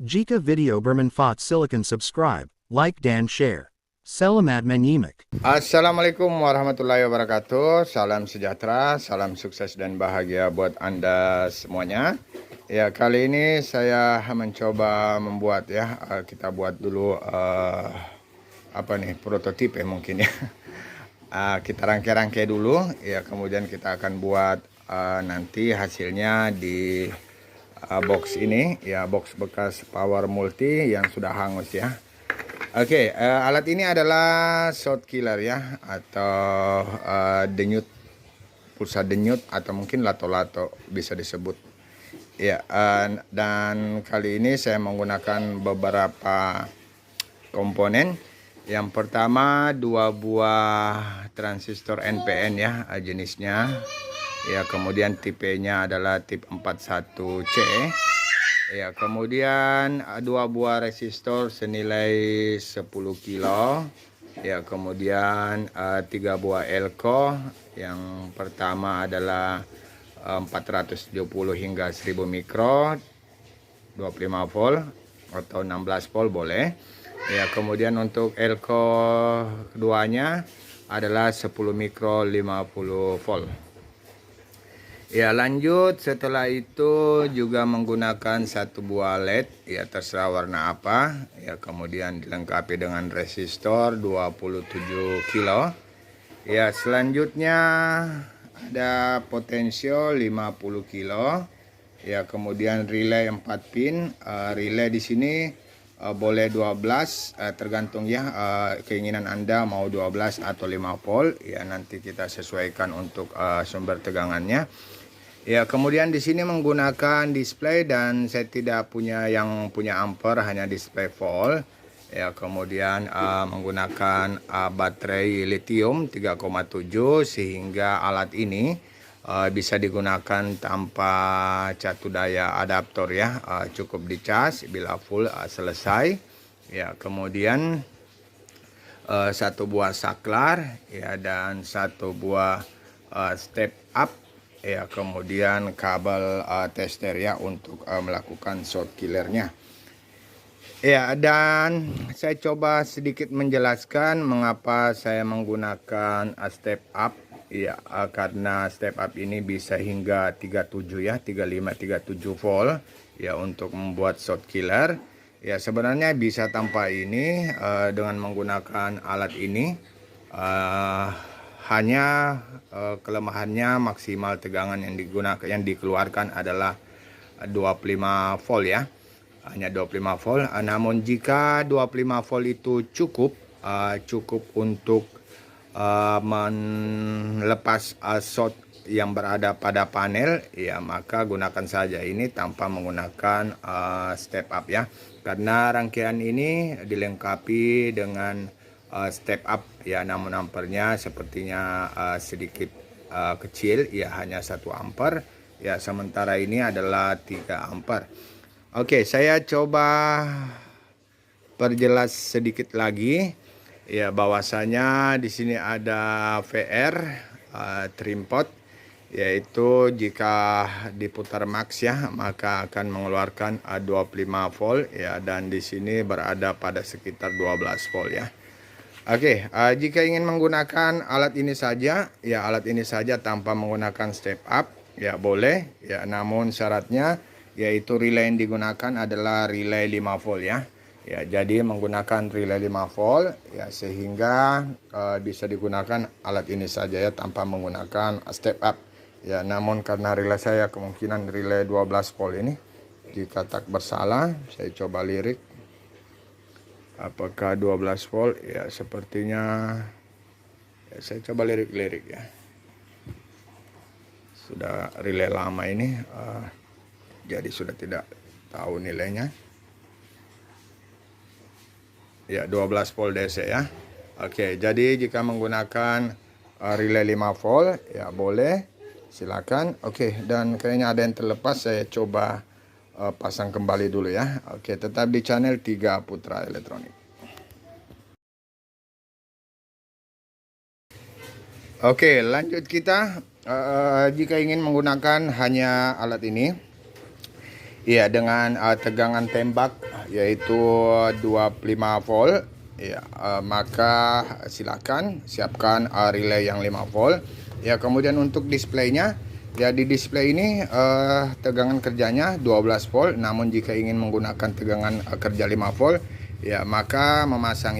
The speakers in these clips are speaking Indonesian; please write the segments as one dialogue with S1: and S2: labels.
S1: Jika video bermanfaat silakan subscribe, like dan share. Selamat menyimak.
S2: Assalamualaikum warahmatullahi wabarakatuh. Salam sejahtera, salam sukses dan bahagia buat Anda semuanya. Ya, kali ini saya mencoba membuat kita buat dulu prototip ya mungkin ya. Kita rangkai-rangkai dulu ya, kemudian kita akan buat nanti hasilnya di box ini ya, box bekas power multi yang sudah hangus ya. Oke, alat ini adalah shot killer ya, atau denyut, pulsa denyut, atau mungkin lato-lato bisa disebut ya. Dan kali ini saya menggunakan beberapa komponen. Yang pertama, 2 buah transistor NPN ya, jenisnya ya, kemudian tipenya adalah tip 41C ya, kemudian 2 buah resistor senilai 10 kilo ya, kemudian 3 buah elko. Yang pertama adalah 470 hingga 1000 mikro, 25 volt atau 16 volt boleh ya. Kemudian untuk elko keduanya adalah 10 mikro 50 volt. Ya, lanjut setelah itu juga menggunakan 1 buah LED ya, terserah warna apa ya, kemudian dilengkapi dengan resistor 27 kilo ya. Selanjutnya ada potensio 50 kilo ya, kemudian relay 4 pin. Relay di sini boleh 12, tergantung ya keinginan Anda mau 12 atau 5 volt ya, nanti kita sesuaikan untuk sumber tegangannya. Ya, kemudian di sini menggunakan display dan saya tidak punya yang punya ampere, hanya display volt. Ya, kemudian menggunakan baterai lithium 3,7 sehingga alat ini bisa digunakan tanpa catu daya adaptor ya. Cukup dicas bila full selesai. Ya, kemudian 1 buah saklar ya, dan 1 buah step up ya, kemudian kabel tester ya untuk melakukan short killernya ya. Dan saya coba sedikit menjelaskan mengapa saya menggunakan step up ya, karena step up ini bisa hingga 37 ya, 35 37 volt ya untuk membuat short killer ya. Sebenarnya bisa tanpa ini, dengan menggunakan alat ini hanya kelemahannya maksimal tegangan yang dikeluarkan adalah 25 volt ya, hanya 25 volt. Namun jika 25 volt itu cukup untuk melepas short yang berada pada panel ya, maka gunakan saja ini tanpa menggunakan step up ya, karena rangkaian ini dilengkapi dengan step up ya, namun ampernya sepertinya sedikit kecil ya, hanya 1 ampere ya, sementara ini adalah 3 ampere. Oke, saya coba perjelas sedikit lagi ya, bahwasanya di sini ada VR trim pot, yaitu jika diputar max ya maka akan mengeluarkan 25 volt ya, dan di sini berada pada sekitar 12 volt ya. Oke, jika ingin menggunakan alat ini saja ya, alat ini saja tanpa menggunakan step up ya boleh ya, namun syaratnya yaitu relay yang digunakan adalah relay 5 volt ya. Ya, jadi menggunakan relay 5 volt ya, sehingga bisa digunakan alat ini saja ya tanpa menggunakan step up ya. Namun karena relay saya kemungkinan relay 12 volt ini, jika tak bersalah saya coba lirik apakah 12 volt ya, sepertinya ya, saya coba lirik ya. Sudah relay lama ini jadi sudah tidak tahu nilainya ya, 12 volt DC ya. Oke, jadi jika menggunakan relay 5 volt ya boleh, silakan. Oke, dan kayaknya ada yang terlepas, saya coba pasang kembali dulu ya. Oke, tetap di channel 3 Putra Elektronik. Oke, lanjut kita. Jika ingin menggunakan hanya alat ini Iya, dengan tegangan tembak yaitu 25 volt. Ya, maka silakan siapkan relay yang 5 volt. Ya, kemudian untuk displaynya, ya di display ini tegangan kerjanya 12 volt. Namun jika ingin menggunakan tegangan kerja 5 volt, ya maka memasang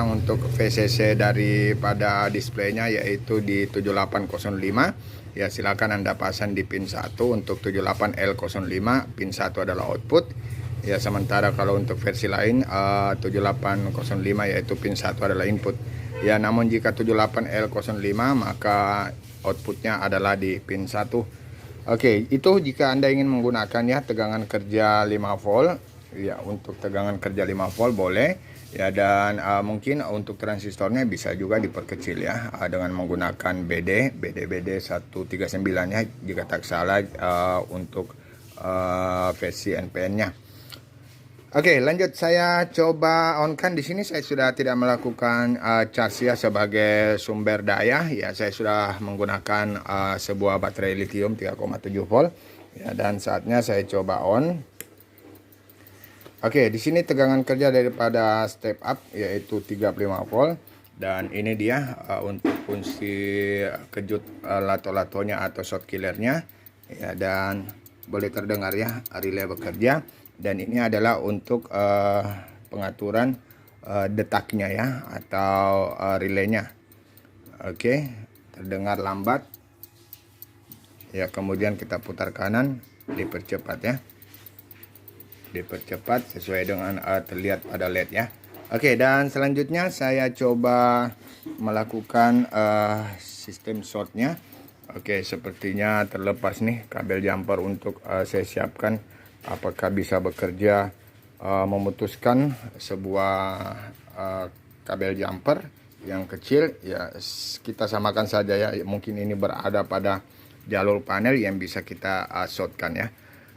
S2: untuk VCC daripada displaynya yaitu di 7805. Ya, silakan Anda pasang di pin 1 untuk 78L05, pin 1 adalah output. Ya, sementara kalau untuk versi lain 7805 yaitu pin 1 adalah input. Ya, namun jika 78L05 maka outputnya adalah di pin 1. Oke, itu jika Anda ingin menggunakan ya tegangan kerja 5 volt. Ya, untuk tegangan kerja 5 volt boleh. Ya, dan mungkin untuk transistornya bisa juga diperkecil ya dengan menggunakan BD 139 ya jika tak salah untuk versi NPN-nya. Oke, lanjut saya coba on kan. Di sini saya sudah tidak melakukan charge ya sebagai sumber daya. Ya, saya sudah menggunakan sebuah baterai lithium 3,7 volt. Ya, dan saatnya saya coba on. Oke, di sini tegangan kerja daripada step up yaitu 35 volt, dan ini dia untuk fungsi kejut lato-latonya atau short killernya ya, dan boleh terdengar ya relay bekerja, dan ini adalah untuk pengaturan detaknya ya atau relaynya. Oke, terdengar lambat ya, kemudian kita putar kanan, dipercepat ya, dipercepat sesuai dengan terlihat pada LED ya. Oke, dan selanjutnya saya coba melakukan sistem shortnya. Oke, sepertinya terlepas nih kabel jumper untuk saya siapkan. Apakah bisa bekerja memutuskan sebuah kabel jumper yang kecil ya, kita samakan saja ya, mungkin ini berada pada jalur panel yang bisa kita shortkan ya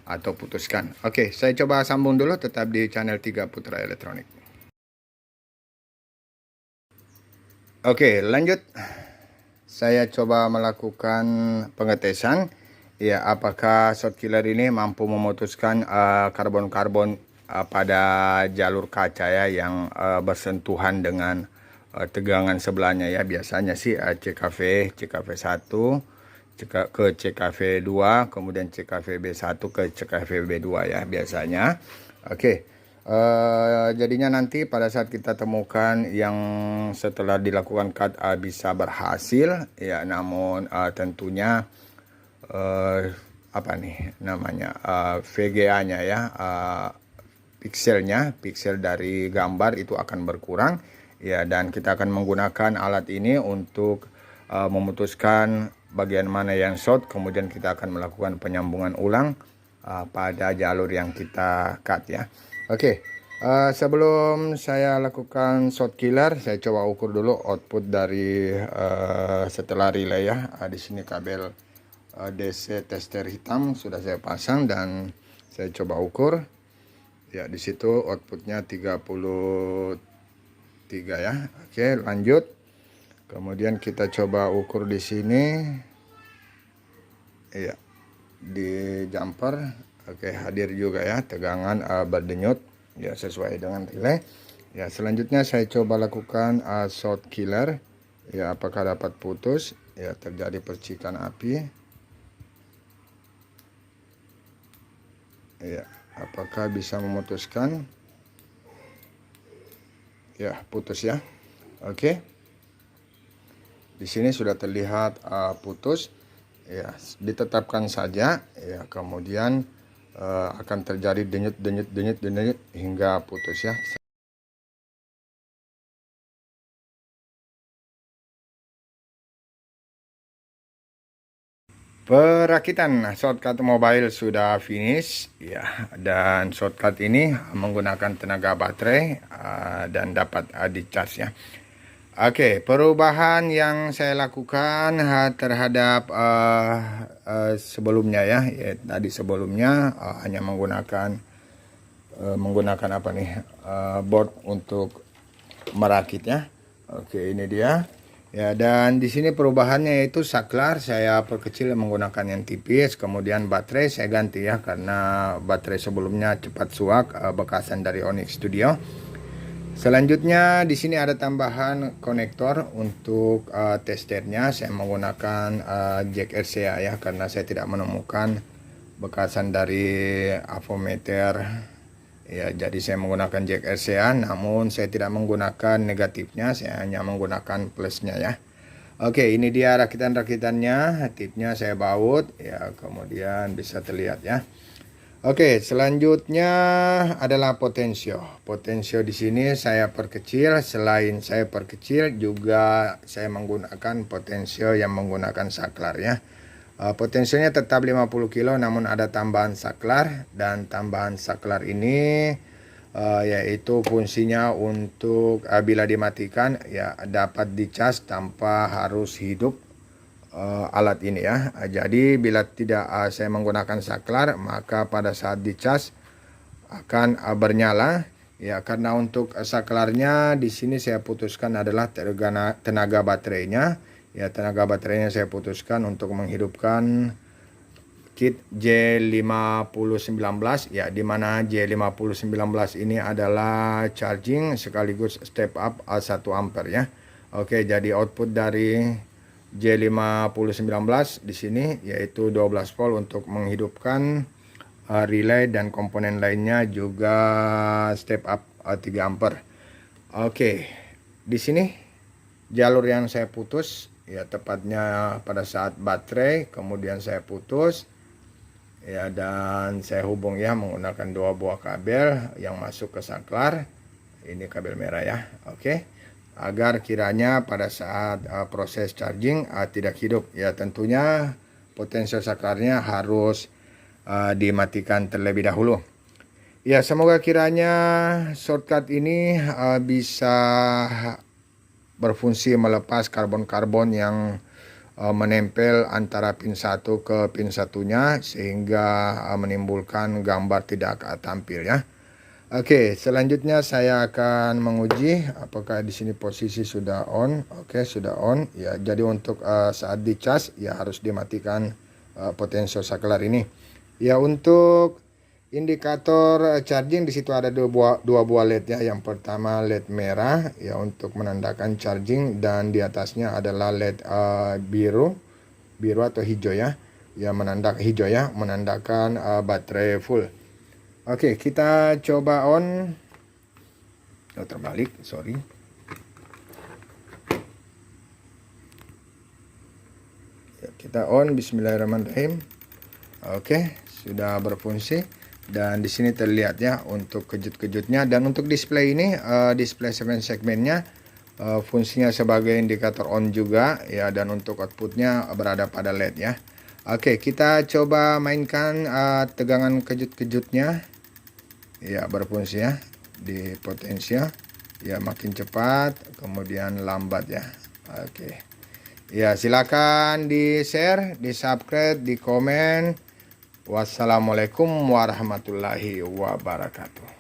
S2: atau putuskan. Oke, saya coba sambung dulu, tetap di channel 3 Putra Elektronik. Oke, lanjut. Saya coba melakukan pengetesan ya, apakah short killer ini mampu memutuskan karbon-karbon pada jalur kaca ya yang bersentuhan dengan tegangan sebelahnya ya. Biasanya sih CKV 1 ke CKV 2, kemudian CKV B1 ke CKV B2 ya biasanya. Oke, jadinya nanti pada saat kita temukan yang setelah dilakukan cut bisa berhasil ya, namun tentunya apa nih namanya VGA-nya ya, piksel dari gambar itu akan berkurang ya, dan kita akan menggunakan alat ini untuk memutuskan bagian mana yang short, kemudian kita akan melakukan penyambungan ulang pada jalur yang kita cut ya. Oke, sebelum saya lakukan short killer, saya coba ukur dulu output dari setelah relay ya. Di sini kabel DC tester hitam sudah saya pasang dan saya coba ukur ya, di situ outputnya 33 ya. Oke, lanjut. Kemudian kita coba ukur di sini ya, di jumper. Oke, hadir juga ya tegangan berdenyut ya sesuai dengan relay ya. Selanjutnya saya coba lakukan short killer ya, apakah dapat putus ya, terjadi percikan api ya, apakah bisa memutuskan ya, putus ya. Oke, di sini sudah terlihat putus ya, ditetapkan saja ya, kemudian akan terjadi denyut hingga putus ya. Perakitan shortcut mobile sudah finish ya, dan shortcut ini menggunakan tenaga baterai dan dapat di-charge ya. Oke, perubahan yang saya lakukan terhadap sebelumnya ya, tadi sebelumnya hanya menggunakan apa nih, board untuk merakitnya. Oke, ini dia Ya, dan di sini perubahannya yaitu saklar saya perkecil menggunakan yang tipis, kemudian baterai saya ganti ya karena baterai sebelumnya cepat suak bekasan dari Onyx Studio. Selanjutnya di sini ada tambahan konektor untuk testernya. Saya menggunakan jack RCA ya karena saya tidak menemukan bekasan dari avometer. Ya, jadi saya menggunakan jack RCA, namun saya tidak menggunakan negatifnya, saya hanya menggunakan plusnya ya. Oke, ini dia rakitan-rakitannya, tipnya saya baut ya, kemudian bisa terlihat ya. Oke, selanjutnya adalah potensio. Potensio di sini saya perkecil, selain saya perkecil juga saya menggunakan potensio yang menggunakan saklar ya. Potensinya tetap 50 kilo namun ada tambahan saklar, dan tambahan saklar ini yaitu fungsinya untuk bila dimatikan ya dapat dicas tanpa harus hidup alat ini ya. Jadi bila tidak saya menggunakan saklar maka pada saat dicas akan bernyala ya, karena untuk saklarnya di sini saya putuskan adalah tenaga baterainya. Ya, tenaga baterainya saya putuskan untuk menghidupkan kit J5019 ya, dimana J5019 ini adalah charging sekaligus step up 1 ampere ya. Oke, jadi output dari J5019 di sini yaitu 12 volt untuk menghidupkan relay, dan komponen lainnya juga step up 3 ampere. Oke, di sini jalur yang saya putus ya tepatnya pada saat baterai kemudian saya putus ya, dan saya hubung ya menggunakan 2 buah kabel yang masuk ke saklar. Ini kabel merah ya. Oke, agar kiranya pada saat proses charging tidak hidup ya, tentunya potensial saklarnya harus dimatikan terlebih dahulu. Ya, semoga kiranya shortcut ini bisa berfungsi melepas karbon-karbon yang menempel antara pin 1 ke pin satunya sehingga menimbulkan gambar tidak tampil ya. Oke, selanjutnya saya akan menguji apakah di sini posisi sudah on. Oke, sudah on ya. Jadi untuk saat dicas ya harus dimatikan potensio saklar ini. Ya, untuk indikator charging di situ ada dua buah LED ya. Yang pertama LED merah ya untuk menandakan charging, dan di atasnya adalah LED biru atau hijau ya. Ya, hijau ya menandakan baterai full. Oke, kita coba on. Oh, terbalik, sorry. Ya, kita on, bismillahirrahmanirrahim. Oke, sudah berfungsi. Dan di sini terlihat ya untuk kejut-kejutnya, dan untuk display ini display 7 segmennya fungsinya sebagai indikator on juga ya, dan untuk outputnya berada pada LED ya. Oke, kita coba mainkan tegangan kejut-kejutnya ya, berfungsi ya di potensial ya, makin cepat kemudian lambat ya. Oke ya, silakan di share, di subscribe, di komen. Wassalamualaikum warahmatullahi wabarakatuh.